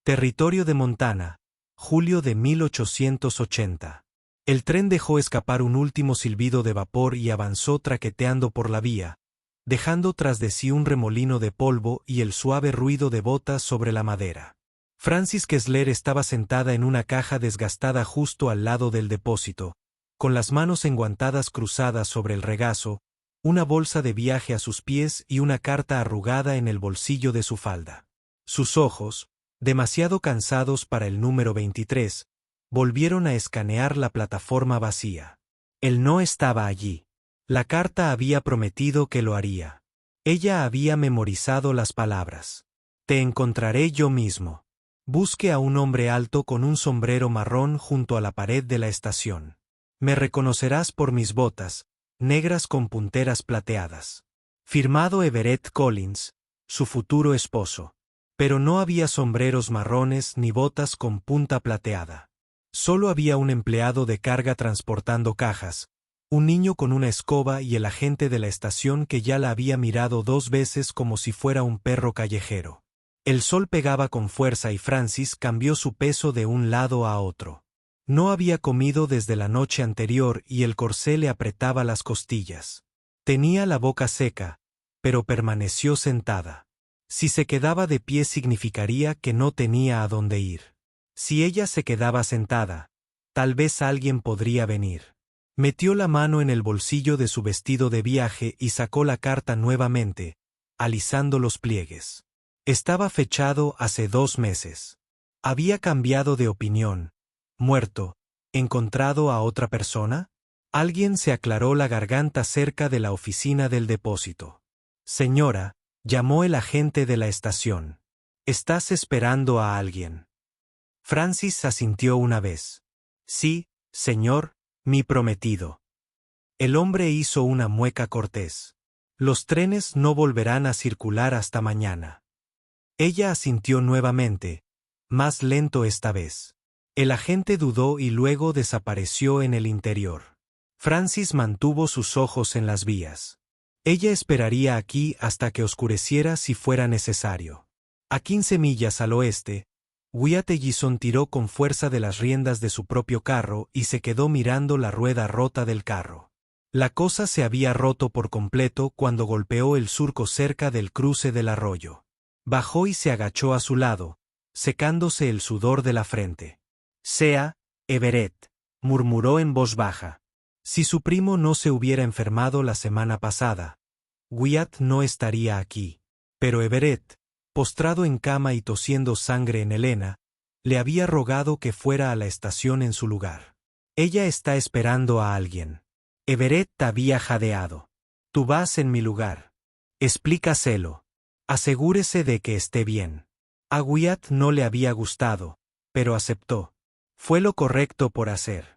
Territorio de Montana, julio de 1880. El tren dejó escapar un último silbido de vapor y avanzó traqueteando por la vía, dejando tras de sí un remolino de polvo y el suave ruido de botas sobre la madera. Francis Kessler estaba sentada en una caja desgastada justo al lado del depósito, con las manos enguantadas cruzadas sobre el regazo, una bolsa de viaje a sus pies y una carta arrugada en el bolsillo de su falda. Sus ojos, demasiado cansados para el número 23, volvieron a escanear la plataforma vacía. Él no estaba allí. La carta había prometido que lo haría. Ella había memorizado las palabras. Te encontraré yo mismo. Busque a un hombre alto con un sombrero marrón junto a la pared de la estación. Me reconocerás por mis botas, negras con punteras plateadas. Firmado Everett Collins, su futuro esposo. Pero no había sombreros marrones ni botas con punta plateada. Solo había un empleado de carga transportando cajas, un niño con una escoba y el agente de la estación que ya la había mirado 2 veces como si fuera un perro callejero. El sol pegaba con fuerza y Francis cambió su peso de un lado a otro. No había comido desde la noche anterior y el corsé le apretaba las costillas. Tenía la boca seca, pero permaneció sentada. Si se quedaba de pie significaría que no tenía a dónde ir. Si ella se quedaba sentada, tal vez alguien podría venir. Metió la mano en el bolsillo de su vestido de viaje y sacó la carta nuevamente, alisando los pliegues. Estaba fechado hace 2 meses. ¿Había cambiado de opinión? ¿Muerto? ¿Encontrado a otra persona? Alguien se aclaró la garganta cerca de la oficina del depósito. Señora, llamó el agente de la estación. ¿Estás esperando a alguien? Francis asintió una vez. Sí, señor, mi prometido. El hombre hizo una mueca cortés. Los trenes no volverán a circular hasta mañana. Ella asintió nuevamente, más lento esta vez. El agente dudó y luego desapareció en el interior. Francis mantuvo sus ojos en las vías. Ella esperaría aquí hasta que oscureciera si fuera necesario. A 15 millas al oeste, Wyatt Ellison tiró con fuerza de las riendas de su propio carro y se quedó mirando la rueda rota del carro. La cosa se había roto por completo cuando golpeó el surco cerca del cruce del arroyo. Bajó y se agachó a su lado, secándose el sudor de la frente. Sea, Everett, murmuró en voz baja. Si su primo no se hubiera enfermado la semana pasada, Wyatt no estaría aquí. Pero Everett, postrado en cama y tosiendo sangre en Helena, le había rogado que fuera a la estación en su lugar. Ella está esperando a alguien. Everett había jadeado. Tú vas en mi lugar. Explícaselo. Asegúrese de que esté bien. A Wyatt no le había gustado, pero aceptó. Fue lo correcto por hacer.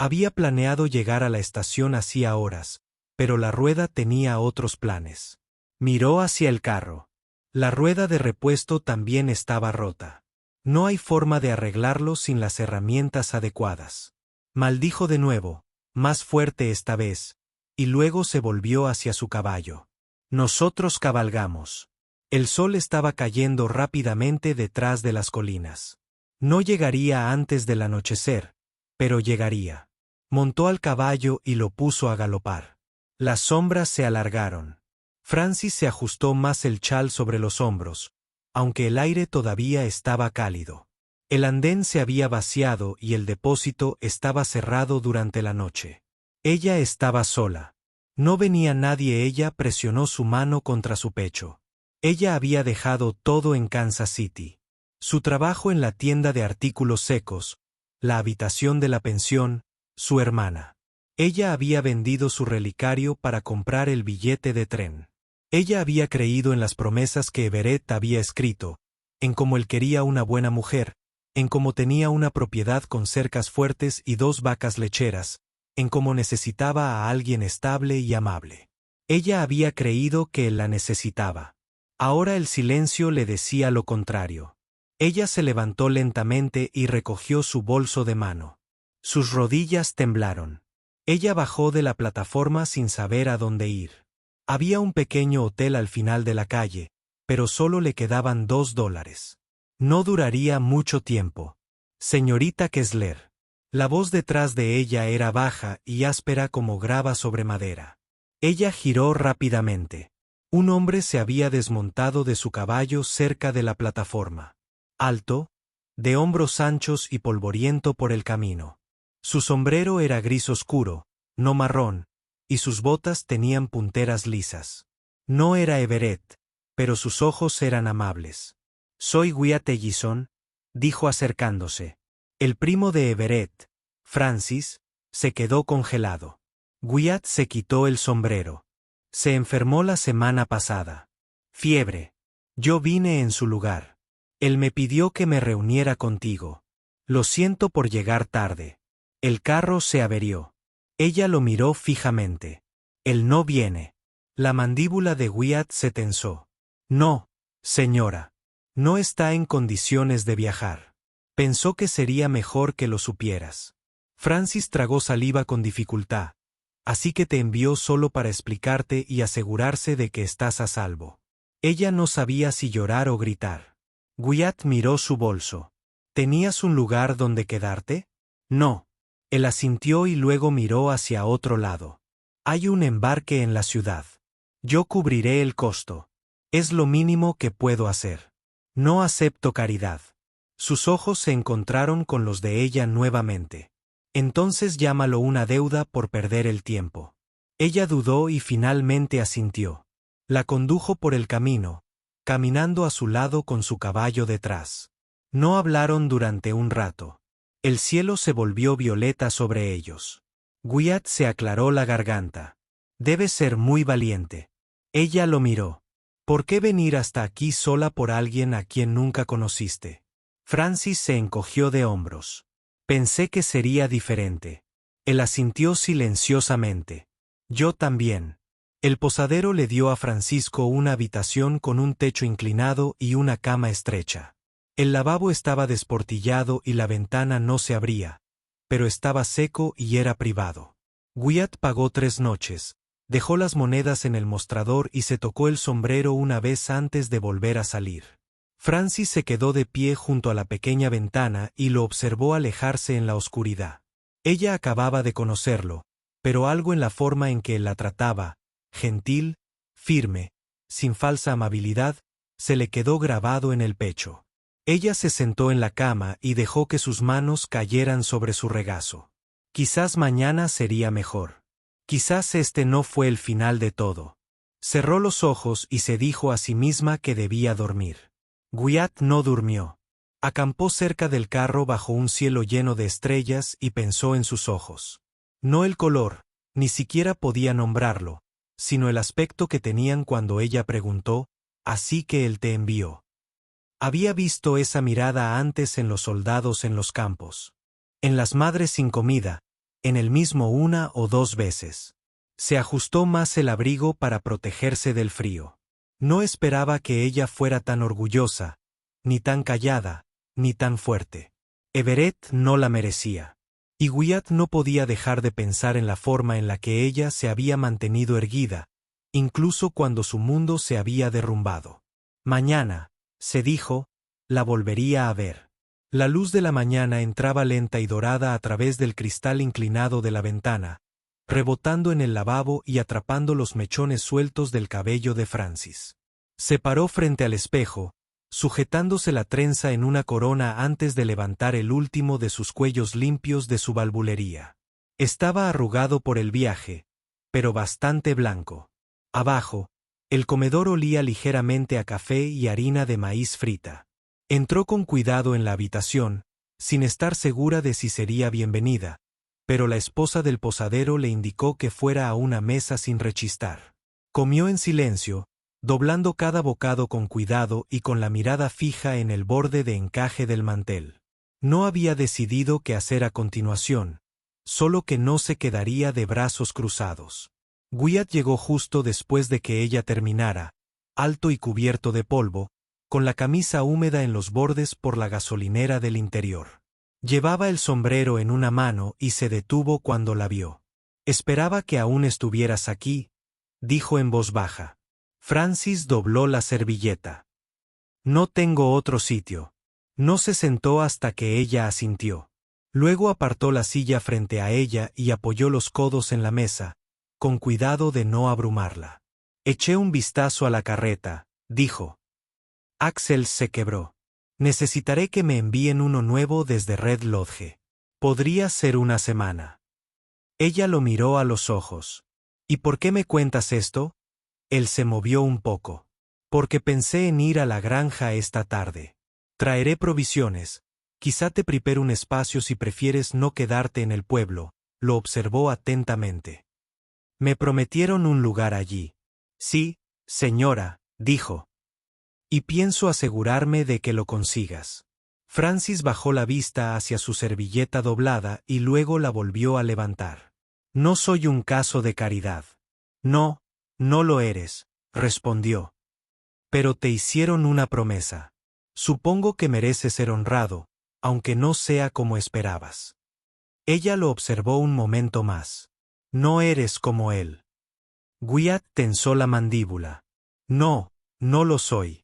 Había planeado llegar a la estación hacía horas, pero la rueda tenía otros planes. Miró hacia el carro. La rueda de repuesto también estaba rota. No hay forma de arreglarlo sin las herramientas adecuadas. Maldijo de nuevo, más fuerte esta vez, y luego se volvió hacia su caballo. Nosotros cabalgamos. El sol estaba cayendo rápidamente detrás de las colinas. No llegaría antes del anochecer, pero llegaría. Montó al caballo y lo puso a galopar. Las sombras se alargaron. Francis se ajustó más el chal sobre los hombros, aunque el aire todavía estaba cálido. El andén se había vaciado y el depósito estaba cerrado durante la noche. Ella estaba sola. No venía nadie. Ella presionó su mano contra su pecho. Ella había dejado todo en Kansas City. Su trabajo en la tienda de artículos secos, la habitación de la pensión, su hermana. Ella había vendido su relicario para comprar el billete de tren. Ella había creído en las promesas que Everett había escrito, en cómo él quería una buena mujer, en cómo tenía una propiedad con cercas fuertes y 2 vacas lecheras, en cómo necesitaba a alguien estable y amable. Ella había creído que él la necesitaba. Ahora el silencio le decía lo contrario. Ella se levantó lentamente y recogió su bolso de mano. Sus rodillas temblaron. Ella bajó de la plataforma sin saber a dónde ir. Había un pequeño hotel al final de la calle, pero solo le quedaban $2. No duraría mucho tiempo. Señorita Kessler. La voz detrás de ella era baja y áspera como grava sobre madera. Ella giró rápidamente. Un hombre se había desmontado de su caballo cerca de la plataforma. Alto, de hombros anchos y polvoriento por el camino. Su sombrero era gris oscuro, no marrón, y sus botas tenían punteras lisas. No era Everett, pero sus ojos eran amables. «Soy Wyatt Ellison», dijo acercándose. El primo de Everett, Francis, se quedó congelado. Wyatt se quitó el sombrero. Se enfermó la semana pasada. Fiebre. Yo vine en su lugar. Él me pidió que me reuniera contigo. Lo siento por llegar tarde. El carro se averió. Ella lo miró fijamente. Él no viene. La mandíbula de Wyatt se tensó. No, señora. No está en condiciones de viajar. Pensó que sería mejor que lo supieras. Francis tragó saliva con dificultad. Así que te envió solo para explicarte y asegurarse de que estás a salvo. Ella no sabía si llorar o gritar. Wyatt miró su bolso. ¿Tenías un lugar donde quedarte? No. Él asintió y luego miró hacia otro lado. Hay un embarque en la ciudad. Yo cubriré el costo. Es lo mínimo que puedo hacer. No acepto caridad. Sus ojos se encontraron con los de ella nuevamente. Entonces llámalo una deuda por perder el tiempo. Ella dudó y finalmente asintió. La condujo por el camino, caminando a su lado con su caballo detrás. No hablaron durante un rato. El cielo se volvió violeta sobre ellos. Wyatt se aclaró la garganta. Debes ser muy valiente. Ella lo miró. ¿Por qué venir hasta aquí sola por alguien a quien nunca conociste? Francis se encogió de hombros. Pensé que sería diferente. Él asintió silenciosamente. Yo también. El posadero le dio a Francisco una habitación con un techo inclinado y una cama estrecha. El lavabo estaba desportillado y la ventana no se abría, pero estaba seco y era privado. Wyatt pagó 3 noches, dejó las monedas en el mostrador y se tocó el sombrero una vez antes de volver a salir. Francis se quedó de pie junto a la pequeña ventana y lo observó alejarse en la oscuridad. Ella acababa de conocerlo, pero algo en la forma en que él la trataba, gentil, firme, sin falsa amabilidad, se le quedó grabado en el pecho. Ella se sentó en la cama y dejó que sus manos cayeran sobre su regazo. Quizás mañana sería mejor. Quizás este no fue el final de todo. Cerró los ojos y se dijo a sí misma que debía dormir. Wyatt no durmió. Acampó cerca del carro bajo un cielo lleno de estrellas y pensó en sus ojos. No el color, ni siquiera podía nombrarlo, sino el aspecto que tenían cuando ella preguntó, «¿Así que él te envió?» Había visto esa mirada antes en los soldados en los campos. En las madres sin comida, en el mismo 1 o 2 veces. Se ajustó más el abrigo para protegerse del frío. No esperaba que ella fuera tan orgullosa, ni tan callada, ni tan fuerte. Everett no la merecía. Y Wyatt no podía dejar de pensar en la forma en la que ella se había mantenido erguida, incluso cuando su mundo se había derrumbado. Mañana, se dijo, la volvería a ver. La luz de la mañana entraba lenta y dorada a través del cristal inclinado de la ventana, rebotando en el lavabo y atrapando los mechones sueltos del cabello de Francis. Se paró frente al espejo, sujetándose la trenza en una corona antes de levantar el último de sus cuellos limpios de su balbulería. Estaba arrugado por el viaje, pero bastante blanco. Abajo, el comedor olía ligeramente a café y harina de maíz frita. Entró con cuidado en la habitación, sin estar segura de si sería bienvenida, pero la esposa del posadero le indicó que fuera a una mesa sin rechistar. Comió en silencio, doblando cada bocado con cuidado y con la mirada fija en el borde de encaje del mantel. No había decidido qué hacer a continuación, solo que no se quedaría de brazos cruzados. Wyatt llegó justo después de que ella terminara, alto y cubierto de polvo, con la camisa húmeda en los bordes por la gasolinera del interior. Llevaba el sombrero en una mano y se detuvo cuando la vio. «Esperaba que aún estuvieras aquí», dijo en voz baja. Francis dobló la servilleta. «No tengo otro sitio. No se sentó hasta que ella asintió. Luego apartó la silla frente a ella y apoyó los codos en la mesa, con cuidado de no abrumarla. Eché un vistazo a la carreta, dijo. Axel se quebró. Necesitaré que me envíen uno nuevo desde Red Lodge. Podría ser una semana. Ella lo miró a los ojos. ¿Y por qué me cuentas esto? Él se movió un poco. Porque pensé en ir a la granja esta tarde. Traeré provisiones. Quizá te prepare un espacio si prefieres no quedarte en el pueblo, lo observó atentamente. Me prometieron un lugar allí. Sí, señora, dijo. Y pienso asegurarme de que lo consigas. Francis bajó la vista hacia su servilleta doblada y luego la volvió a levantar. No soy un caso de caridad. No, no lo eres, respondió. Pero te hicieron una promesa. Supongo que mereces ser honrado, aunque no sea como esperabas. Ella lo observó un momento más. No eres como él. Wyatt tensó la mandíbula. No, no lo soy.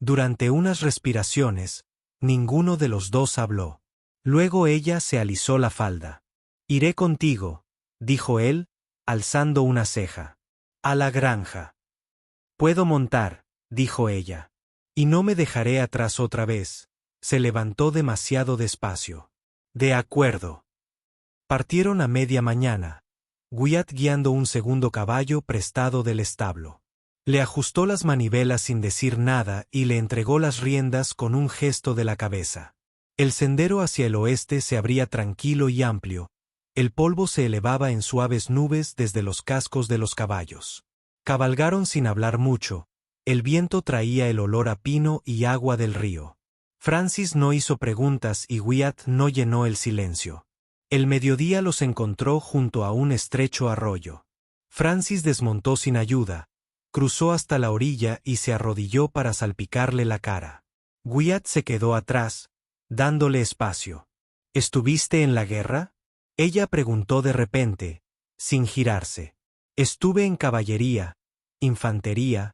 Durante unas respiraciones, ninguno de los dos habló. Luego ella se alisó la falda. Iré contigo, dijo él, alzando una ceja. A la granja. Puedo montar, dijo ella. Y no me dejaré atrás otra vez. Se levantó demasiado despacio. De acuerdo. Partieron a media mañana, Wyatt guiando un segundo caballo prestado del establo. Le ajustó las manivelas sin decir nada y le entregó las riendas con un gesto de la cabeza. El sendero hacia el oeste se abría tranquilo y amplio. El polvo se elevaba en suaves nubes desde los cascos de los caballos. Cabalgaron sin hablar mucho. El viento traía el olor a pino y agua del río. Francis no hizo preguntas y Wyatt no llenó el silencio. El mediodía los encontró junto a un estrecho arroyo. Francis desmontó sin ayuda, cruzó hasta la orilla y se arrodilló para salpicarle la cara. Wyatt se quedó atrás, dándole espacio. ¿Estuviste en la guerra? Ella preguntó de repente, sin girarse. Estuve en caballería, infantería,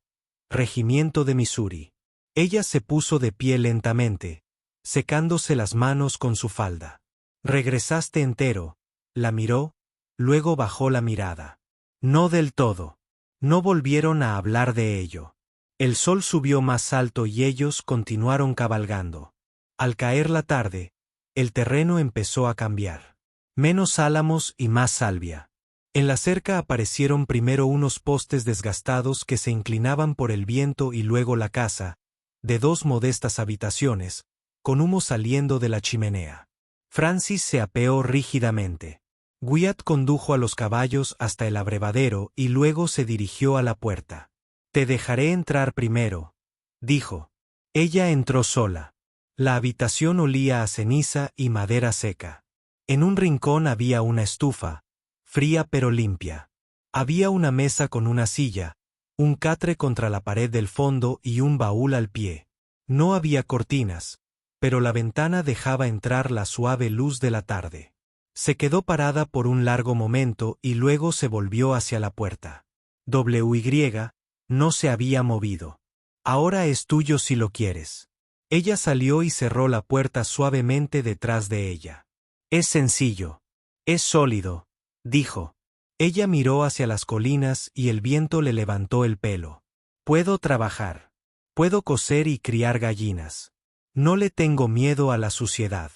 regimiento de Missouri. Ella se puso de pie lentamente, secándose las manos con su falda. Regresaste entero, la miró, luego bajó la mirada. No del todo. No volvieron a hablar de ello. El sol subió más alto y ellos continuaron cabalgando. Al caer la tarde, el terreno empezó a cambiar. Menos álamos y más salvia. En la cerca aparecieron primero unos postes desgastados que se inclinaban por el viento y luego la casa, de dos modestas habitaciones, con humo saliendo de la chimenea. Francis se apeó rígidamente. Wyatt condujo a los caballos hasta el abrevadero y luego se dirigió a la puerta. Te dejaré entrar primero, dijo. Ella entró sola. La habitación olía a ceniza y madera seca. En un rincón había una estufa, fría pero limpia. Había una mesa con una silla, un catre contra la pared del fondo y un baúl al pie. No había cortinas, pero la ventana dejaba entrar la suave luz de la tarde. Se quedó parada por un largo momento y luego se volvió hacia la puerta. WY no se había movido. Ahora es tuyo si lo quieres. Ella salió y cerró la puerta suavemente detrás de ella. Es sencillo. Es sólido, dijo. Ella miró hacia las colinas y el viento le levantó el pelo. Puedo trabajar. Puedo coser y criar gallinas. No le tengo miedo a la suciedad.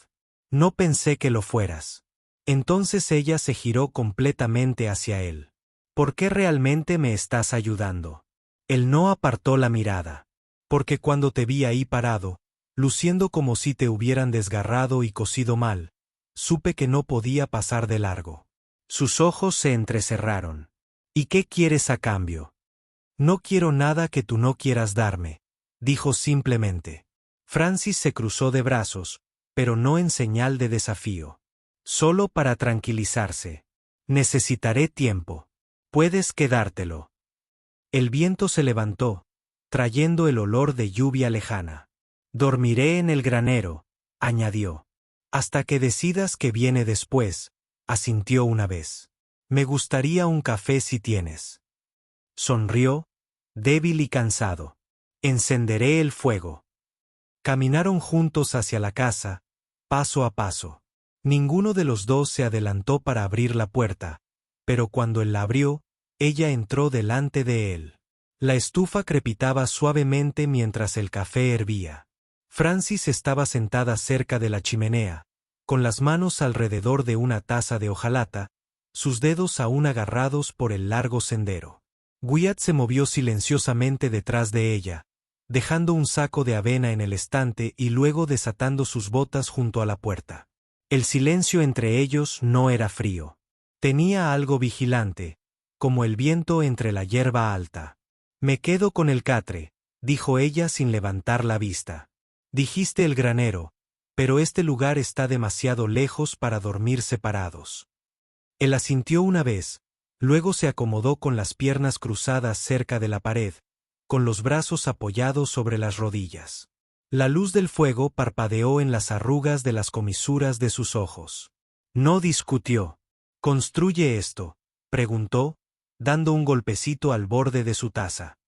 No pensé que lo fueras. Entonces ella se giró completamente hacia él. ¿Por qué realmente me estás ayudando? Él no apartó la mirada. Porque cuando te vi ahí parado, luciendo como si te hubieran desgarrado y cosido mal, supe que no podía pasar de largo. Sus ojos se entrecerraron. ¿Y qué quieres a cambio? No quiero nada que tú no quieras darme, dijo simplemente. Francis se cruzó de brazos, pero no en señal de desafío. Solo para tranquilizarse. Necesitaré tiempo. Puedes quedártelo. El viento se levantó, trayendo el olor de lluvia lejana. Dormiré en el granero, añadió. Hasta que decidas qué viene después, asintió una vez. Me gustaría un café si tienes. Sonrió, débil y cansado. Encenderé el fuego. Caminaron juntos hacia la casa, paso a paso. Ninguno de los dos se adelantó para abrir la puerta, pero cuando él la abrió, ella entró delante de él. La estufa crepitaba suavemente mientras el café hervía. Francis estaba sentada cerca de la chimenea, con las manos alrededor de una taza de hojalata, sus dedos aún agarrados por el largo sendero. Wyatt se movió silenciosamente detrás de ella, dejando un saco de avena en el estante y luego desatando sus botas junto a la puerta. El silencio entre ellos no era frío. Tenía algo vigilante, como el viento entre la hierba alta. «Me quedo con el catre», dijo ella sin levantar la vista. «Dijiste el granero, pero este lugar está demasiado lejos para dormir separados». Él asintió una vez, luego se acomodó con las piernas cruzadas cerca de la pared, con los brazos apoyados sobre las rodillas. La luz del fuego parpadeó en las arrugas de las comisuras de sus ojos. No discutió. «¿Construye esto?», preguntó, dando un golpecito al borde de su taza.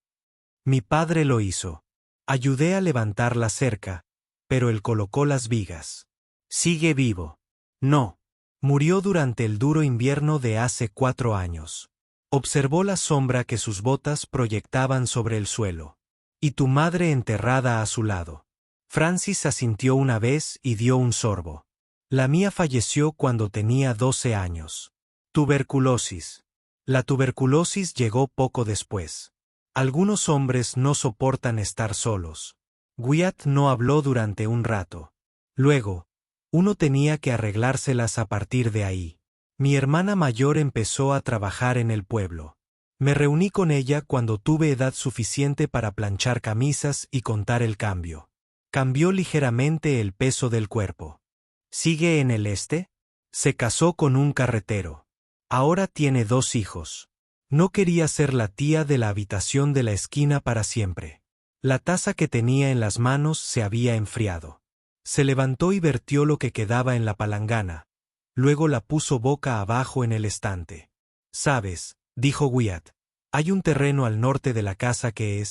«Mi padre lo hizo. Ayudé a levantar la cerca, pero él colocó las vigas. Sigue vivo». «No. Murió durante el duro invierno de hace 4 años». Observó la sombra que sus botas proyectaban sobre el suelo. «¿Y tu madre enterrada a su lado?». Francis asintió una vez y dio un sorbo. «La mía falleció cuando tenía 12 años. Tuberculosis». La tuberculosis llegó poco después. Algunos hombres no soportan estar solos. Wyatt no habló durante un rato. Luego, uno tenía que arreglárselas a partir de ahí. «Mi hermana mayor empezó a trabajar en el pueblo. Me reuní con ella cuando tuve edad suficiente para planchar camisas y contar el cambio. Cambió ligeramente el peso del cuerpo. ¿Sigue en el este?». Se casó con un carretero. Ahora tiene 2 hijos. No quería ser la tía de la habitación de la esquina para siempre. La taza que tenía en las manos se había enfriado. Se levantó y vertió lo que quedaba en la palangana. Luego la puso boca abajo en el estante. «¿Sabes?», dijo Wyatt, «hay un terreno al norte de la casa que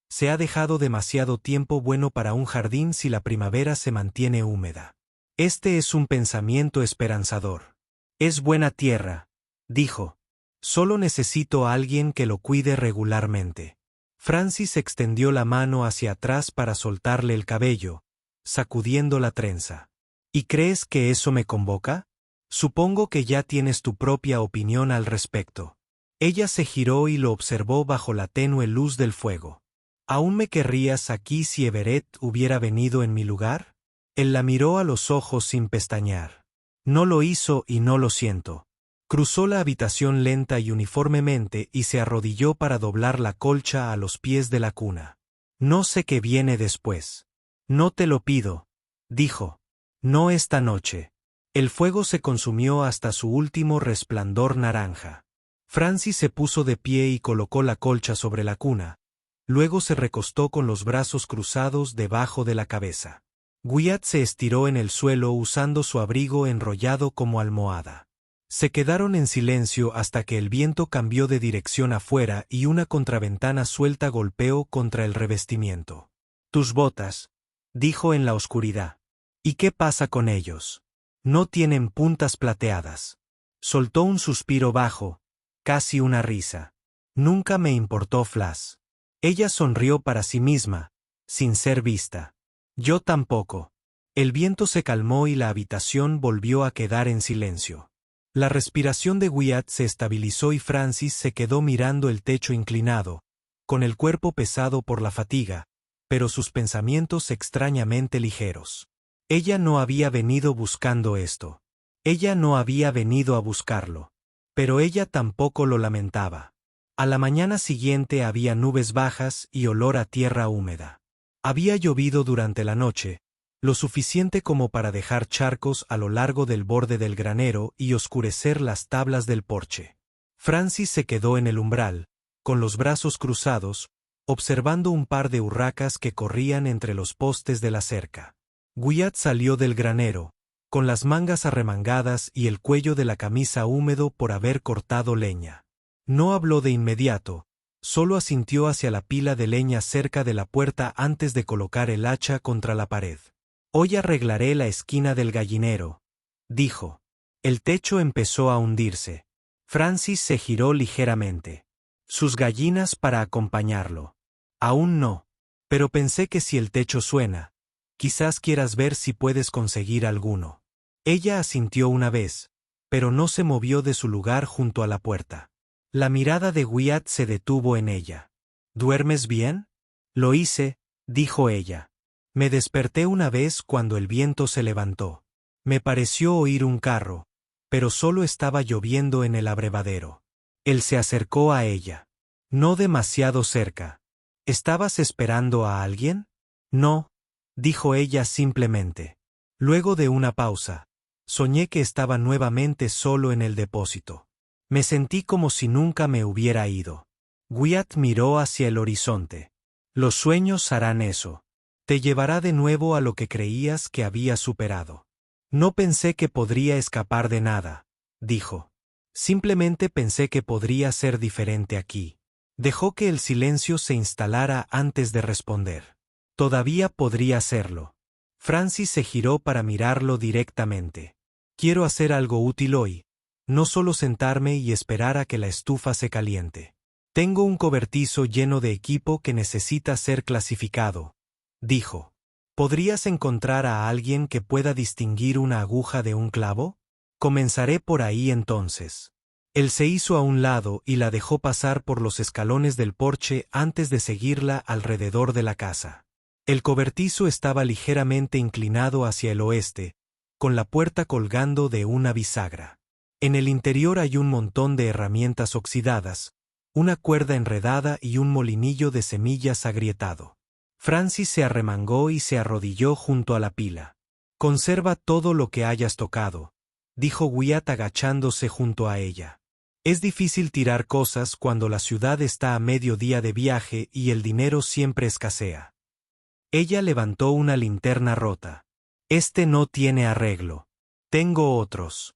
se ha dejado demasiado tiempo bueno para un jardín si la primavera se mantiene húmeda. Este es un pensamiento esperanzador. Es buena tierra», dijo. «Solo necesito a alguien que lo cuide regularmente». Francis extendió la mano hacia atrás para soltarle el cabello, sacudiendo la trenza. «¿Y crees que eso me convoca? Supongo que ya tienes tu propia opinión al respecto». Ella se giró y lo observó bajo la tenue luz del fuego. «¿Aún me querrías aquí si Everett hubiera venido en mi lugar?». Él la miró a los ojos sin pestañear. «No lo hizo y no lo siento». Cruzó la habitación lenta y uniformemente y se arrodilló para doblar la colcha a los pies de la cuna. «No sé qué viene después». «No te lo pido», dijo. «No esta noche». El fuego se consumió hasta su último resplandor naranja. Francis se puso de pie y colocó la colcha sobre la cuna. Luego se recostó con los brazos cruzados debajo de la cabeza. Wyatt se estiró en el suelo usando su abrigo enrollado como almohada. Se quedaron en silencio hasta que el viento cambió de dirección afuera y una contraventana suelta golpeó contra el revestimiento. «Tus botas», dijo en la oscuridad. «¿Y qué pasa con ellos? No tienen puntas plateadas». Soltó un suspiro bajo, casi una risa. «Nunca me importó Flash». Ella sonrió para sí misma, sin ser vista. «Yo tampoco». El viento se calmó y la habitación volvió a quedar en silencio. La respiración de Wyatt se estabilizó y Francis se quedó mirando el techo inclinado, con el cuerpo pesado por la fatiga, pero sus pensamientos extrañamente ligeros. Ella no había venido buscando esto. Ella no había venido a buscarlo. Pero ella tampoco lo lamentaba. A la mañana siguiente había nubes bajas y olor a tierra húmeda. Había llovido durante la noche, lo suficiente como para dejar charcos a lo largo del borde del granero y oscurecer las tablas del porche. Francis se quedó en el umbral, con los brazos cruzados, observando un par de urracas que corrían entre los postes de la cerca. Wyatt salió del granero, con las mangas arremangadas y el cuello de la camisa húmedo por haber cortado leña. No habló de inmediato, Solo asintió hacia la pila de leña cerca de la puerta antes de colocar el hacha contra la pared. Hoy arreglaré la esquina del gallinero, dijo. El techo empezó a hundirse. Francis se giró ligeramente. Sus gallinas para acompañarlo. Aún no. Pero pensé que si el techo suena, quizás quieras ver si puedes conseguir alguno. Ella asintió una vez, pero no se movió de su lugar junto a la puerta. La mirada de Wyatt se detuvo en ella. ¿Duermes bien? Lo hice, dijo ella. Me desperté una vez cuando el viento se levantó. Me pareció oír un carro, pero solo estaba lloviendo en el abrevadero. Él se acercó a ella. No demasiado cerca. ¿Estabas esperando a alguien? No, dijo ella simplemente. Luego de una pausa, soñé que estaba nuevamente solo en el depósito. Me sentí como si nunca me hubiera ido. Wyatt miró hacia el horizonte. Los sueños harán eso. Te llevará de nuevo a lo que creías que habías superado. No pensé que podría escapar de nada, dijo. Simplemente pensé que podría ser diferente aquí. Dejó que el silencio se instalara antes de responder. Todavía podría hacerlo. Francis se giró para mirarlo directamente. Quiero hacer algo útil hoy. No solo sentarme y esperar a que la estufa se caliente. Tengo un cobertizo lleno de equipo que necesita ser clasificado, dijo. ¿Podrías encontrar a alguien que pueda distinguir una aguja de un clavo? Comenzaré por ahí entonces. Él se hizo a un lado y la dejó pasar por los escalones del porche antes de seguirla alrededor de la casa. El cobertizo estaba ligeramente inclinado hacia el oeste, con la puerta colgando de una bisagra. En el interior hay un montón de herramientas oxidadas, una cuerda enredada y un molinillo de semillas agrietado. Francis se arremangó y se arrodilló junto a la pila. Conserva todo lo que hayas tocado, dijo Wyatt agachándose junto a ella. Es difícil tirar cosas cuando la ciudad está a medio día de viaje y el dinero siempre escasea. Ella levantó una linterna rota. Este no tiene arreglo. Tengo otros.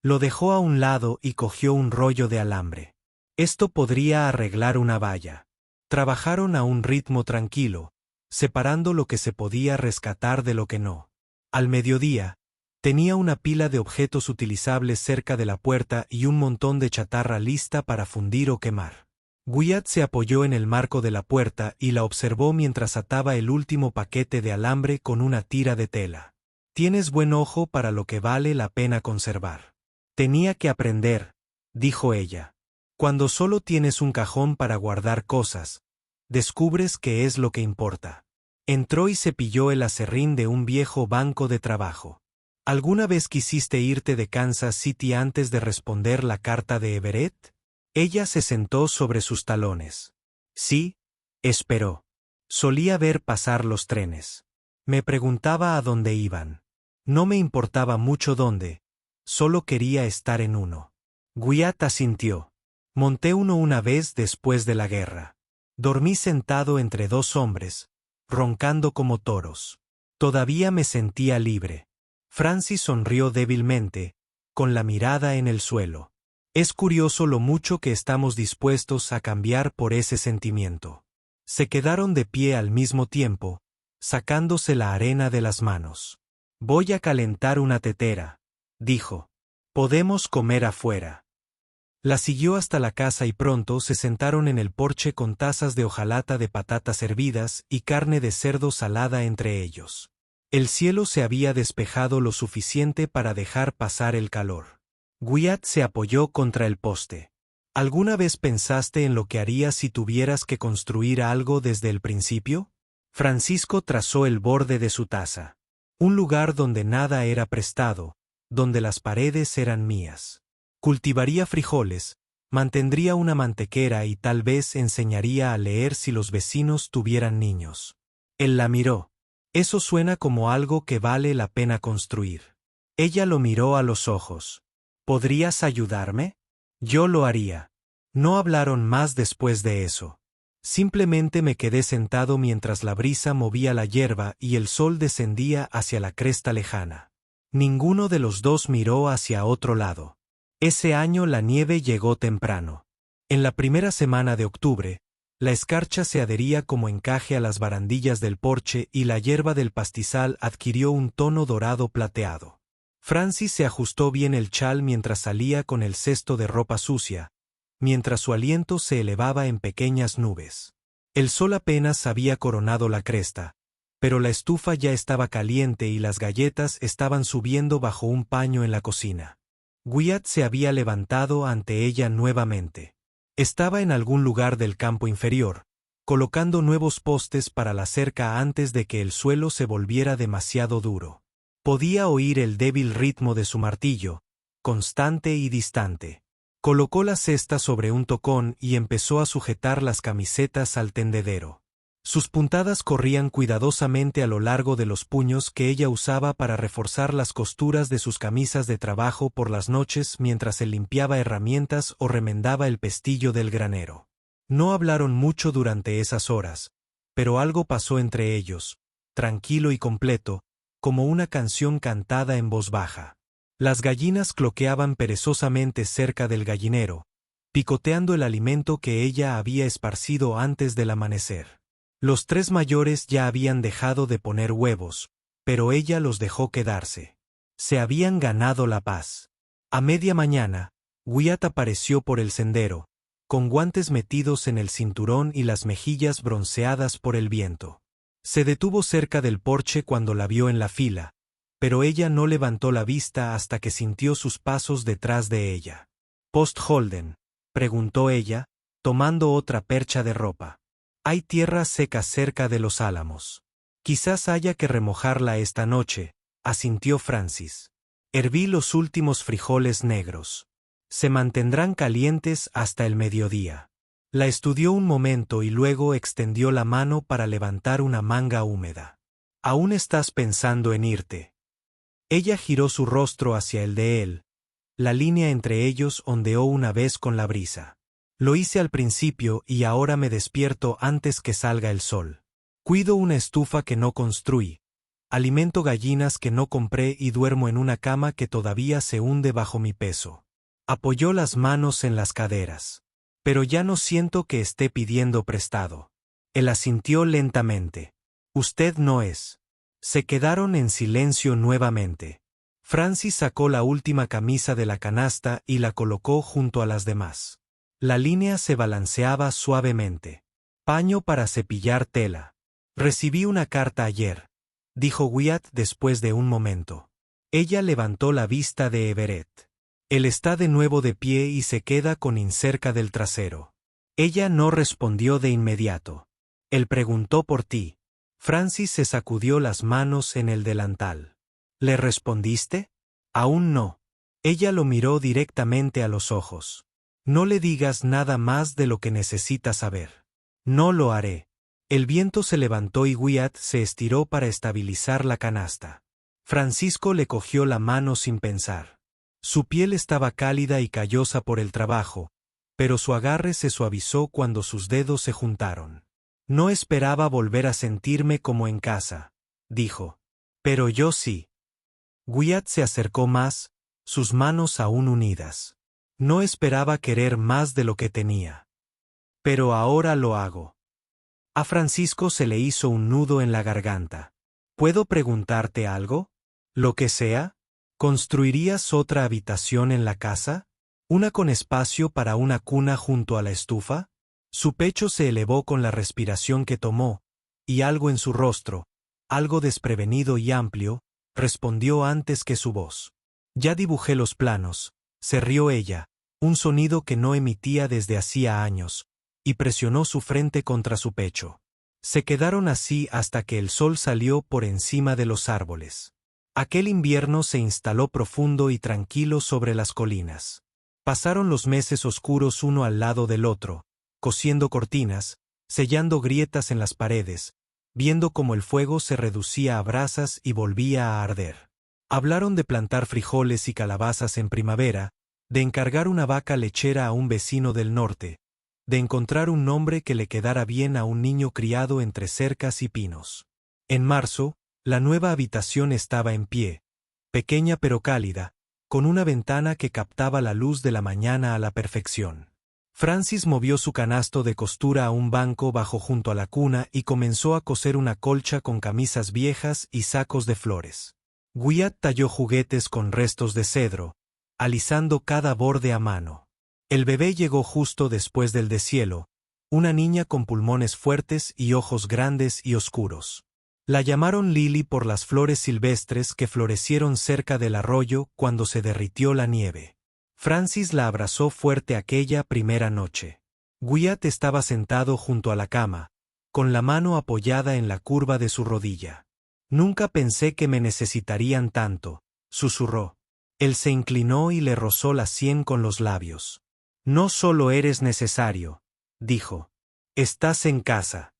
Lo dejó a un lado y cogió un rollo de alambre. Esto podría arreglar una valla. Trabajaron a un ritmo tranquilo, separando lo que se podía rescatar de lo que no. Al mediodía, tenía una pila de objetos utilizables cerca de la puerta y un montón de chatarra lista para fundir o quemar. Wyatt se apoyó en el marco de la puerta y la observó mientras ataba el último paquete de alambre con una tira de tela. Tienes buen ojo para lo que vale la pena conservar. Tenía que aprender, dijo ella. Cuando solo tienes un cajón para guardar cosas, descubres qué es lo que importa. Entró y cepilló el aserrín de un viejo banco de trabajo. ¿Alguna vez quisiste irte de Kansas City antes de responder la carta de Everett? Ella se sentó sobre sus talones. Sí, esperó. Solía ver pasar los trenes. Me preguntaba a dónde iban. No me importaba mucho dónde. Solo quería estar en uno. Wyatt asintió. Monté uno una vez después de la guerra. Dormí sentado entre dos hombres, roncando como toros. Todavía me sentía libre. Francis sonrió débilmente, con la mirada en el suelo. Es curioso lo mucho que estamos dispuestos a cambiar por ese sentimiento. Se quedaron de pie al mismo tiempo, sacándose la arena de las manos. Voy a calentar una tetera, dijo. Podemos comer afuera. La siguió hasta la casa y pronto se sentaron en el porche con tazas de hojalata de patatas hervidas y carne de cerdo salada entre ellos. El cielo se había despejado lo suficiente para dejar pasar el calor. Wyatt se apoyó contra el poste. ¿Alguna vez pensaste en lo que harías si tuvieras que construir algo desde el principio? Francisco trazó el borde de su taza. Un lugar donde nada era prestado, donde las paredes eran mías. Cultivaría frijoles, mantendría una mantequera y tal vez enseñaría a leer si los vecinos tuvieran niños. Él la miró. Eso suena como algo que vale la pena construir. Ella lo miró a los ojos. ¿Podrías ayudarme? Yo lo haría. No hablaron más después de eso. Simplemente me quedé sentado mientras la brisa movía la hierba y el sol descendía hacia la cresta lejana. Ninguno de los dos miró hacia otro lado. Ese año la nieve llegó temprano. En la primera semana de octubre, la escarcha se adhería como encaje a las barandillas del porche y la hierba del pastizal adquirió un tono dorado plateado. Francis se ajustó bien el chal mientras salía con el cesto de ropa sucia, mientras su aliento se elevaba en pequeñas nubes. El sol apenas había coronado la cresta, pero la estufa ya estaba caliente y las galletas estaban subiendo bajo un paño en la cocina. Wyatt se había levantado ante ella nuevamente. Estaba en algún lugar del campo inferior, colocando nuevos postes para la cerca antes de que el suelo se volviera demasiado duro. Podía oír el débil ritmo de su martillo, constante y distante. Colocó la cesta sobre un tocón y empezó a sujetar las camisetas al tendedero. Sus puntadas corrían cuidadosamente a lo largo de los puños que ella usaba para reforzar las costuras de sus camisas de trabajo por las noches mientras él limpiaba herramientas o remendaba el pestillo del granero. No hablaron mucho durante esas horas, pero algo pasó entre ellos, tranquilo y completo, como una canción cantada en voz baja. Las gallinas cloqueaban perezosamente cerca del gallinero, picoteando el alimento que ella había esparcido antes del amanecer. Los tres mayores ya habían dejado de poner huevos, pero ella los dejó quedarse. Se habían ganado la paz. A media mañana, Wyatt apareció por el sendero, con guantes metidos en el cinturón y las mejillas bronceadas por el viento. Se detuvo cerca del porche cuando la vio en la fila, pero ella no levantó la vista hasta que sintió sus pasos detrás de ella. «¿Post Holden?», preguntó ella, tomando otra percha de ropa. «Hay tierra seca cerca de los álamos. Quizás haya que remojarla esta noche», asintió Francis. «Herví los últimos frijoles negros. Se mantendrán calientes hasta el mediodía». La estudió un momento y luego extendió la mano para levantar una manga húmeda. «¿Aún estás pensando en irte?». Ella giró su rostro hacia el de él. La línea entre ellos ondeó una vez con la brisa. «Lo hice al principio y ahora me despierto antes que salga el sol. Cuido una estufa que no construí. Alimento gallinas que no compré y duermo en una cama que todavía se hunde bajo mi peso». Apoyó las manos en las caderas. «Pero ya no siento que esté pidiendo prestado». Él asintió lentamente. «Usted no es». Se quedaron en silencio nuevamente. Francis sacó la última camisa de la canasta y la colocó junto a las demás. La línea se balanceaba suavemente. «Paño para cepillar tela. Recibí una carta ayer», dijo Wyatt después de un momento. Ella levantó la vista de Everett. Él está de nuevo de pie y se queda con cerca del trasero. Ella no respondió de inmediato. «Él preguntó por ti». Francis se sacudió las manos en el delantal. «¿Le respondiste?». «Aún no». Ella lo miró directamente a los ojos. «No le digas nada más de lo que necesita saber». «No lo haré». El viento se levantó y Wyatt se estiró para estabilizar la canasta. Francisco le cogió la mano sin pensar. Su piel estaba cálida y callosa por el trabajo, pero su agarre se suavizó cuando sus dedos se juntaron. «No esperaba volver a sentirme como en casa», dijo. «Pero yo sí». Wyatt se acercó más, sus manos aún unidas. «No esperaba querer más de lo que tenía. Pero ahora lo hago». A Francisco se le hizo un nudo en la garganta. «¿Puedo preguntarte algo? ¿Lo que sea? ¿Construirías otra habitación en la casa? ¿Una con espacio para una cuna junto a la estufa?». Su pecho se elevó con la respiración que tomó, y algo en su rostro, algo desprevenido y amplio, respondió antes que su voz. «Ya dibujé los planos», se rió ella, un sonido que no emitía desde hacía años, y presionó su frente contra su pecho. Se quedaron así hasta que el sol salió por encima de los árboles. Aquel invierno se instaló profundo y tranquilo sobre las colinas. Pasaron los meses oscuros uno al lado del otro, cosiendo cortinas, sellando grietas en las paredes, viendo cómo el fuego se reducía a brasas y volvía a arder. Hablaron de plantar frijoles y calabazas en primavera, de encargar una vaca lechera a un vecino del norte, de encontrar un nombre que le quedara bien a un niño criado entre cercas y pinos. En marzo, la nueva habitación estaba en pie, pequeña pero cálida, con una ventana que captaba la luz de la mañana a la perfección. Francis movió su canasto de costura a un banco bajo junto a la cuna y comenzó a coser una colcha con camisas viejas y sacos de flores. Wyatt talló juguetes con restos de cedro, alisando cada borde a mano. El bebé llegó justo después del deshielo, una niña con pulmones fuertes y ojos grandes y oscuros. La llamaron Lily por las flores silvestres que florecieron cerca del arroyo cuando se derritió la nieve. Francis la abrazó fuerte aquella primera noche. Wyatt estaba sentado junto a la cama, con la mano apoyada en la curva de su rodilla. «Nunca pensé que me necesitarían tanto», susurró. Él se inclinó y le rozó la sien con los labios. «No solo eres necesario», dijo. «Estás en casa».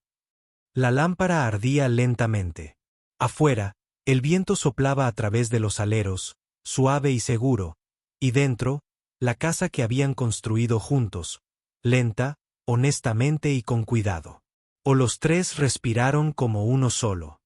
La lámpara ardía lentamente. Afuera, el viento soplaba a través de los aleros, suave y seguro, y dentro, la casa que habían construido juntos, lenta, honestamente y con cuidado. Los tres respiraron como uno solo.